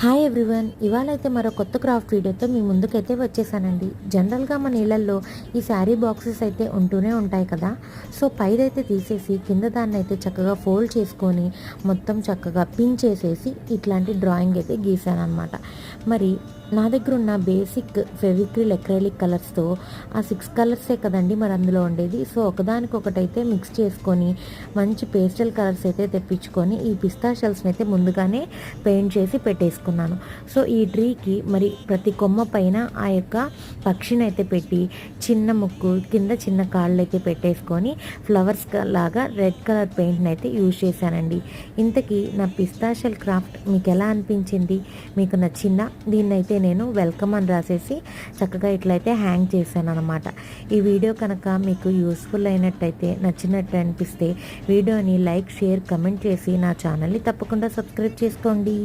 Hi everyone, ఇవాళ అయితే మరో కొత్త క్రాఫ్ట్ వీడియోతో మీ ముందుకైతే వచ్చేసానండి. జనరల్గా మన ఇళ్లల్లో ఈ శారీ బాక్సెస్ అయితే ఉంటూనే ఉంటాయి కదా. సో పైదైతే తీసేసి కింద దాన్ని అయితే చక్కగా ఫోల్డ్ చేసుకొని మొత్తం చక్కగా పిన్ చేసేసి ఇట్లాంటి డ్రాయింగ్ అయితే గీసాను అనమాట. మరి నా దగ్గర ఉన్న బేసిక్ ఫెవిక్రిల్ ఎక్రైలిక్ కలర్స్తో ఆ 6 కలర్సే కదండి మరి అందులో ఉండేది. సో ఒకదానికొకటైతే మిక్స్ చేసుకొని మంచి పేస్టల్ కలర్స్ అయితే తెప్పించుకొని ఈ పిస్తా షెల్స్ని అయితే ముందుగానే పెయింట్ చేసి పెట్టేసుకున్నాను. సో ఈ ట్రీకి మరి ప్రతి కొమ్మ పైన ఆ యొక్క పక్షిని అయితే పెట్టి చిన్న ముక్కు కింద చిన్న కాళ్ళు అయితే పెట్టేసుకొని ఫ్లవర్స్ లాగా రెడ్ కలర్ పెయింట్ని అయితే యూజ్ చేశానండి. ఇంతకీ నా పిస్తా షెల్ క్రాఫ్ట్ మీకు ఎలా అనిపించింది? మీకు నచ్చిందా? దీన్నైతే నేను వెల్కమ్ అని రాసేసి చక్కగా ఇట్లయితే హ్యాంగ్ చేశాను అనమాట. ఈ వీడియో కనుక మీకు యూస్ఫుల్ అయినట్టయితే, నచ్చినట్టు అనిపిస్తే వీడియోని లైక్, షేర్, కమెంట్ చేసి నా ఛానల్ని తప్పకుండా సబ్స్క్రైబ్ చేసుకోండి.